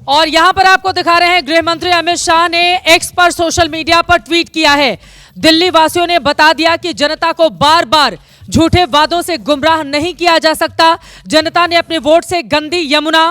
और यहां पर आपको दिखा रहे हैं, गृह मंत्री अमित शाह ने एक्स पर सोशल मीडिया पर ट्वीट किया है। दिल्ली वासियों ने बता दिया कि जनता को बार बार झूठे वादों से गुमराह नहीं किया जा सकता। जनता ने अपने वोट से गंदी यमुना,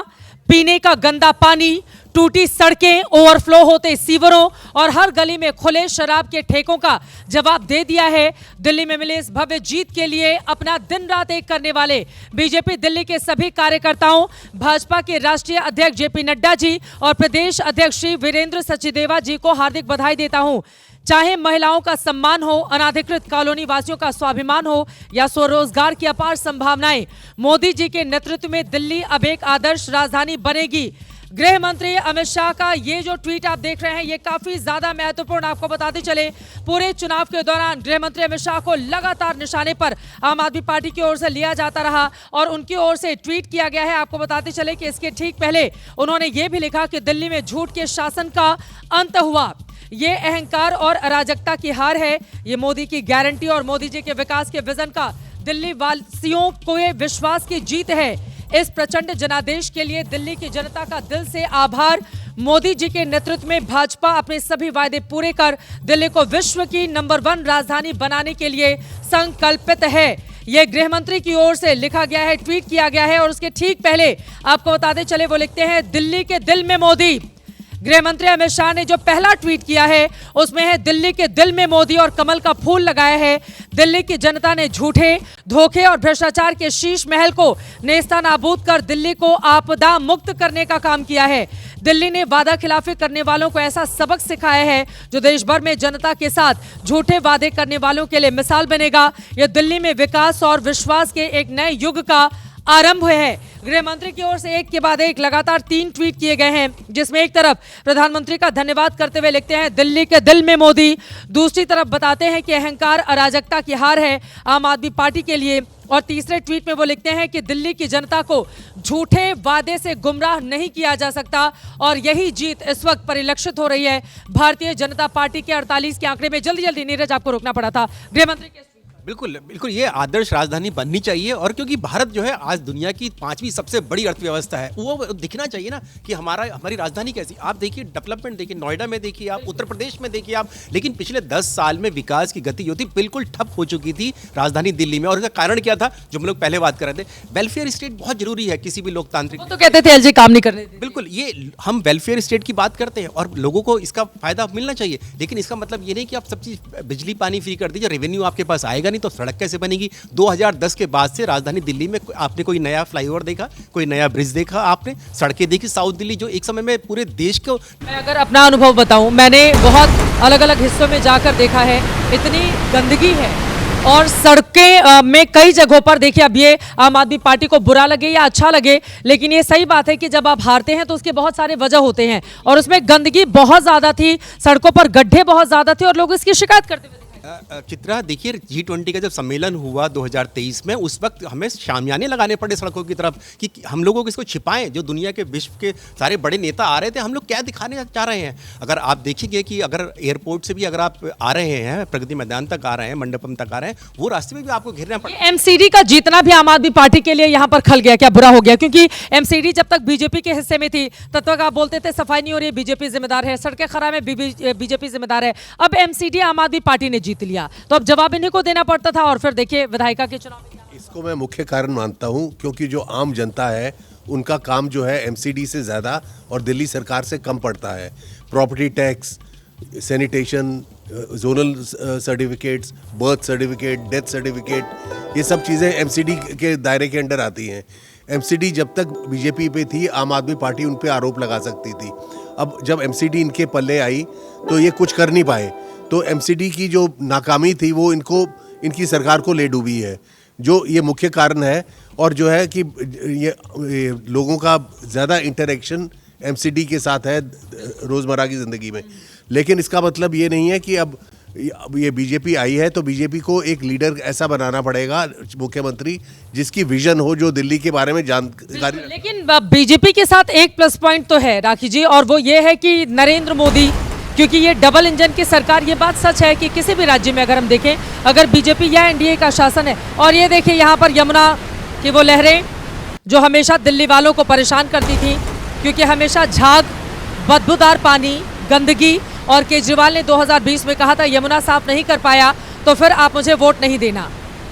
पीने का गंदा पानी, टूटी सड़कें, ओवरफ्लो होते सीवरों और हर गली में खुले शराब के ठेकों का जवाब दे दिया है। दिल्ली में मिले इस भव्य जीत के लिए अपना दिन रात एक करने वाले बीजेपी दिल्ली के सभी कार्यकर्ताओं, भाजपा के राष्ट्रीय अध्यक्ष जेपी नड्डा जी और प्रदेश अध्यक्ष श्री वीरेंद्र सचदेवा जी को हार्दिक बधाई देता हूं। चाहे महिलाओं का सम्मान हो, अनाधिकृत कॉलोनी वासियों का स्वाभिमान हो या स्वरोजगार की अपार संभावनाएं, मोदी जी के नेतृत्व में दिल्ली अब एक आदर्श राजधानी बनेगी। गृह मंत्री अमित शाह का ये जो ट्वीट आप देख रहे हैं, ये काफी ज्यादा महत्वपूर्ण। आपको बताते चले, पूरे चुनाव के दौरान गृह मंत्री अमित शाह को लगातार निशाने पर आम आदमी पार्टी की ओर से लिया जाता रहा और उनकी ओर से ट्वीट किया गया है। आपको बताते चले कि इसके ठीक पहले उन्होंने ये भी लिखा कि दिल्ली में झूठ के शासन का अंत हुआ, ये अहंकार और अराजकता की हार है, ये मोदी की गारंटी और मोदी जी के विकास के विजन का दिल्ली वासियों को विश्वास की जीत है। इस प्रचंड जनादेश के लिए दिल्ली की जनता का दिल से आभार। मोदी जी के नेतृत्व में भाजपा अपने सभी वायदे पूरे कर दिल्ली को विश्व की नंबर 1 राजधानी बनाने के लिए संकल्पित है। यह गृह मंत्री की ओर से लिखा गया है, ट्वीट किया गया है और उसके ठीक पहले आपको बताते चले, वो लिखते हैं, दिल्ली के दिल में मोदी। गृह मंत्री अमित शाह ने जो पहला ट्वीट किया है उसमें है, दिल्ली के दिल में मोदी और कमल का फूल लगाया है। दिल्ली की जनता ने झूठे, धोखे और भ्रष्टाचार के शीश महल को नेस्तनाबूद कर दिल्ली को आपदा मुक्त करने का काम किया है। दिल्ली ने वादा खिलाफी करने वालों को ऐसा सबक सिखाया है जो देश भर में जनता के साथ झूठे वादे करने वालों के लिए मिसाल बनेगा। यह दिल्ली में विकास और विश्वास के एक नए युग का आरंभ है। गृह मंत्री की ओर से एक के बाद एक लगातार 3 ट्वीट किए गए हैं, जिसमें एक तरफ प्रधानमंत्री का धन्यवाद करते हुए लिखते हैं, दिल्ली के दिल में मोदी। दूसरी तरफ बताते हैं कि अहंकार अराजकता की हार है आम आदमी पार्टी के लिए। और तीसरे ट्वीट में वो लिखते हैं कि दिल्ली की जनता को झूठे वादे से गुमराह नहीं किया जा सकता और यही जीत इस वक्त परिलक्षित हो रही है भारतीय जनता पार्टी के 48 के आंकड़े में। जल्दी नीरज, आपको रोकना पड़ा था गृह मंत्री के। बिल्कुल बिल्कुल, ये आदर्श राजधानी बननी चाहिए और क्योंकि भारत जो है आज दुनिया की 5वीं सबसे बड़ी अर्थव्यवस्था है, वो दिखना चाहिए ना कि हमारी राजधानी कैसी। आप देखिए डेवलपमेंट, देखिए नोएडा में, देखिए आप उत्तर प्रदेश में, देखिए आप, लेकिन पिछले 10 साल में विकास की गति जो थी बिल्कुल ठप हो चुकी थी राजधानी दिल्ली में। और इसका कारण क्या था, जो हम लोग पहले बात कर रहे थे, वेलफेयर स्टेट बहुत जरूरी है किसी भी लोकतांत्रिक। तो कहते थे एलजी काम नहीं करने। बिल्कुल, ये हम वेलफेयर स्टेट की बात करते हैं और लोगों को इसका फायदा मिलना चाहिए, लेकिन इसका मतलब ये नहीं कि आप सब चीज बिजली पानी फ्री कर दीजिए, रेवेन्यू आपके पास आएगा नहीं तो सड़क कैसे बनेगी। 2010 के बाद से राजधानी दिल्ली में आपने कोई नया फ्लाईओवर देखा, कोई नया ब्रिज देखा, आपने सड़कें देखी? साउथ दिल्ली जो एक समय में पूरे देश को, मैं अगर अपना अनुभव बताऊं, मैंने बहुत अलग अलग हिस्सों में जाकर देखा है, इतनी गंदगी है और सड़कें में कई जगहों पर, देखिए अब ये आम आदमी पार्टी को बुरा लगे या अच्छा लगे, लेकिन ये सही बात है कि जब आप हारते हैं तो उसके बहुत सारे वजह होते हैं और उसमें गंदगी बहुत ज्यादा थी, सड़कों पर गड्ढे बहुत ज्यादा थे और लोग इसकी शिकायत करते थे। चित्रा देखिए, G20 का जब सम्मेलन हुआ 2023 में, उस वक्त हमें शामियाने लगाने पड़े सड़कों की तरफ कि हम लोगों को इसको छिपाएं। जो दुनिया के विश्व के सारे बड़े नेता आ रहे थे, हम लोग क्या दिखाने चाह रहे हैं। अगर आप देखिए कि अगर एयरपोर्ट से भी अगर आप आ रहे हैं, प्रगति मैदान तक आ रहे हैं, मंडपम तक आ रहे हैं, वो रास्ते में भी आपको घेरना पड़ेगा। एमसीडी का जीतना भी आम आदमी पार्टी के लिए यहाँ पर खल गया, क्या बुरा हो गया? क्योंकि एमसीडी जब तक बीजेपी के हिस्से में थी तब तक आप बोलते थे सफाई नहीं हो रही है, बीजेपी जिम्मेदार है, सड़कें खराब है, बीजेपी जिम्मेदार है। अब एमसीडी आम आदमी पार्टी ने जीत लिया तो अब जवाब इन्हीं को देना पड़ता था और फिर देखिए विधायिका के चुनाव में। इसको मैं मुख्य कारण मानता हूं क्योंकि जो आम जनता है उनका काम जो है एमसीडी से ज़्यादा और दिल्ली सरकार से कम पड़ता है। Property tax, sanitation, zonal certificates, birth certificate, death certificate, ये सब चीज़ें एमसीडी के दायरे के अंडर आती हैं। एमसीडी जब तक बीजेपी पे थी, आम आदमी पार्टी उन पे आरोप लगा सकती थी। अब जब एमसीडी इनके पल्ले आई तो ये कुछ कर नहीं पाए, तो एमसीडी की जो नाकामी थी वो इनकी सरकार को ले डूबी है, जो ये मुख्य कारण है। और जो है कि ये लोगों का ज़्यादा इंटरेक्शन एमसीडी के साथ है रोज़मर्रा की ज़िंदगी में। लेकिन इसका मतलब ये नहीं है कि अब ये बीजेपी आई है तो बीजेपी को एक लीडर ऐसा बनाना पड़ेगा, मुख्यमंत्री जिसकी विजन हो, जो दिल्ली के बारे में जानकारी। लेकिन बीजेपी के साथ एक प्लस पॉइंट तो है राखी जी, और वो ये है कि नरेंद्र मोदी, क्योंकि ये डबल इंजन की सरकार, ये बात सच है कि किसी भी राज्य में अगर हम देखें, अगर बीजेपी या एनडीए का शासन है, और ये देखिए यहाँ पर यमुना की वो लहरें जो हमेशा दिल्ली वालों को परेशान करती थी, क्योंकि हमेशा झाग, बदबूदार पानी, गंदगी, और केजरीवाल ने 2020 में कहा था यमुना साफ नहीं कर पाया तो फिर आप मुझे वोट नहीं देना,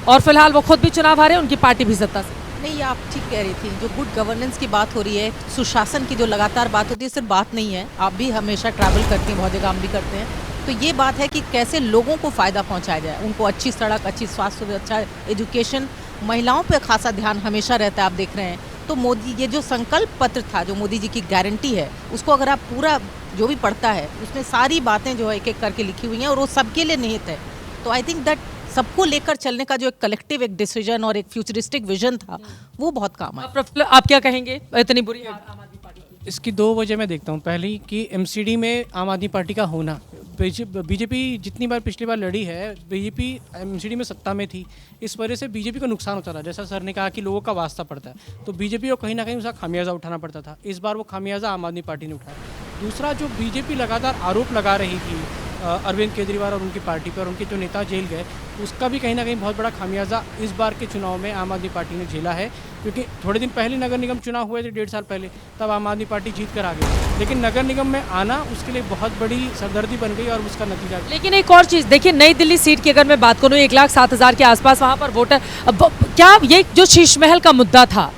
और फिलहाल वो खुद भी चुनाव हारे, उनकी पार्टी भी सत्ता से। नहीं, ये आप ठीक कह रही थी। जो गुड गवर्नेंस की बात हो रही है, सुशासन की जो लगातार बात होती है, सिर्फ बात नहीं है। आप भी हमेशा ट्रैवल करती हैं, बहुत जगह हम भी करते हैं, तो ये बात है कि कैसे लोगों को फ़ायदा पहुंचाया जाए, उनको अच्छी सड़क, अच्छी स्वास्थ्य सुविधा, अच्छा एजुकेशन, महिलाओं पे खासा ध्यान हमेशा रहता है, आप देख रहे हैं। तो मोदी, ये जो संकल्प पत्र था, जो मोदी जी की गारंटी है, उसको अगर आप पूरा जो भी पढ़ता है, उसमें सारी बातें जो है एक एक करके लिखी हुई हैं, और वो सबके लिए निहित है। तो आई थिंक दैट सबको लेकर चलने का जो एक कलेक्टिव एक डिसीजन और एक फ्यूचरिस्टिक विजन था, वो बहुत काम आया। आप क्या कहेंगे, इतनी बुरी आम आदमी पार्टी की? इसकी दो वजह मैं देखता हूँ। पहली कि एमसीडी में आम आदमी पार्टी का होना, बीजेपी जितनी बार पिछली बार लड़ी है, बीजेपी एमसीडी में सत्ता में थी, इस वजह से बीजेपी को नुकसान होता था। जैसा सर ने कहा कि लोगों का वास्ता पड़ता है, तो बीजेपी को कहीं ना कहीं उसका खामियाजा उठाना पड़ता था। इस बार वो खामियाजा आम आदमी पार्टी ने उठाया। दूसरा, जो बीजेपी लगातार आरोप लगा रही थी अरविंद केजरीवाल और उनकी पार्टी पर, उनके जो नेता जेल गए, उसका भी कहीं ना कहीं बहुत बड़ा खामियाजा इस बार के चुनाव में आम आदमी पार्टी ने झेला है। क्योंकि थोड़े दिन पहले नगर निगम चुनाव हुए थे, 1.5 साल पहले, तब आम आदमी पार्टी जीत कर आ गई, लेकिन नगर निगम में आना उसके लिए बहुत बड़ी सरदर्दी बन गई, और उसका नतीजा। लेकिन एक और चीज देखिए, नई दिल्ली सीट की अगर मैं बात करूं, 1,07,000 के आसपास वहां पर वोटर, क्या ये जो शीश महल का मुद्दा था,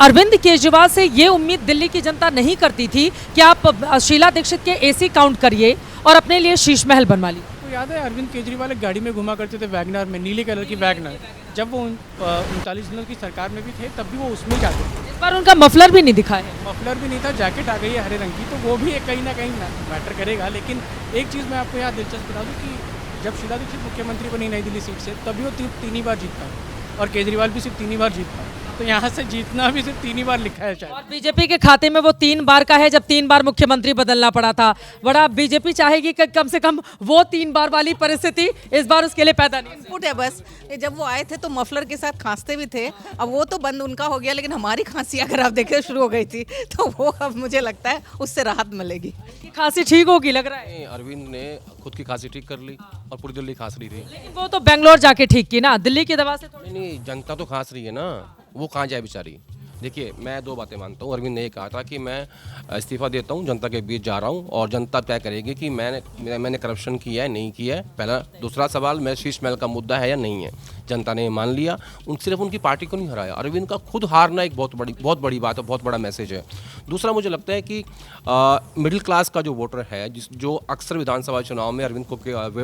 अरविंद केजरीवाल से ये उम्मीद दिल्ली की जनता नहीं करती थी कि आप शीला दीक्षित के एसी काउंट करिए और अपने लिए शीश महल बनवा ली? तो याद है, अरविंद केजरीवाल एक गाड़ी में घुमा करते थे, वैगनर में, नीले कलर की वैगनर। जब वो 39 दिनों की सरकार में भी थे, तब भी वो उसमें जाते थे। इस बार उनका मफलर भी नहीं दिखा है। मफलर भी नहीं था, जैकेट आ गई है हरे रंग की, तो वो भी कहीं ना कहीं मैटर करेगा। लेकिन एक चीज़ मैं आपको यहाँ दिलचस्प बता दूँ कि जब शीला दीक्षित मुख्यमंत्री बनी नई दिल्ली सीट से, तभी वो तीन ही बार जीत पाए, और केजरीवाल भी सिर्फ 3 ही बार जीत पाए। तो यहाँ से जीतना भी सिर्फ 3 ही बार लिखा है शायद। और बीजेपी के खाते में वो 3 बार का है, जब 3 बार मुख्यमंत्री बदलना पड़ा था। बड़ा बीजेपी चाहेगी कि कम से कम वो 3 बार वाली परिस्थिति इस बार उसके लिए पैदा नहीं। इनपुट है बस। जब वो आए थे तो मफलर के साथ खांसते भी थे, अब वो तो बंद उनका हो गया, लेकिन हमारी खांसी अगर आप देखें शुरू हो गई थी, तो वो अब मुझे लगता है उससे राहत मिलेगी। खांसी ठीक होगी लग रहा है। अरविंद ने खुद की खांसी ठीक कर ली और पूरी दिल्ली खांस रही थी। लेकिन वो तो बेंगलोर जाके ठीक की ना, दिल्ली की दवा से थोड़ी। नहीं, जनता तो खांस रही है ना, वो कहाँ जाए बेचारी। देखिए, मैं 2 बातें मानता हूँ। अरविंद ने ये कहा था कि मैं इस्तीफा देता हूँ, जनता के बीच जा रहा हूँ, और जनता तय करेगी कि मैंने करप्शन किया है, नहीं किया है। पहला। दूसरा सवाल, मैं शीश महल का मुद्दा है या नहीं है, जनता ने मान लिया। सिर्फ उनकी पार्टी को नहीं हराया, अरविंद का खुद हारना एक बहुत बड़ी बात है, बहुत बड़ा मैसेज है। दूसरा, मुझे लगता है कि मिडिल क्लास का जो वोटर है, जो अक्सर विधानसभा चुनाव में अरविंद को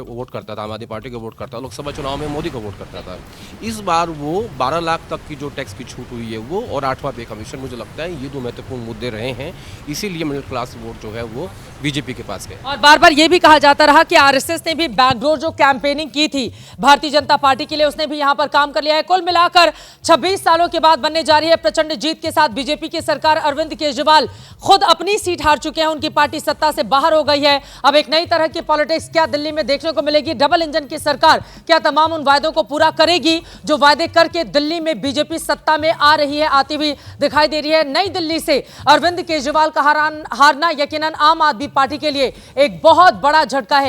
वोट करता था, आम आदमी पार्टी को वोट करता था, लोकसभा चुनाव में मोदी को वोट करता था, इस बार वो 12 लाख तक की जो टैक्स की छूट हुई है वो, और 8वां पे कमीशन, मुझे लगता है ये 2 महत्वपूर्ण मुद्दे रहे हैं। इसीलिए मिडिल क्लास वोट जो है वो बीजेपी के पास है। और बार बार ये भी कहा जाता रहा कि आरएसएस ने भी बैकडोर जो कैंपेनिंग की थी भारतीय जनता पार्टी के लिए, उसने भी यहां पर काम कर लिया है। कुल मिलाकर 26 सालों के बाद बनने जा रही है प्रचंड जीत के साथ बीजेपी की सरकार। अरविंद केजरीवाल खुद अपनी सीट हार चुके हैं, उनकी पार्टी सत्ता से बाहर हो गई है। अब एक नई तरह की पॉलिटिक्स क्या दिल्ली में देखने को मिलेगी? डबल इंजन की सरकार क्या तमाम उन वायदों को पूरा करेगी जो वायदे करके दिल्ली में बीजेपी सत्ता में आ रही है, आती हुई दिखाई दे रही है? नई दिल्ली से अरविंद केजरीवाल का हारना यकीनन आम आदमी पार्टी के लिए एक बहुत बड़ा झटका है।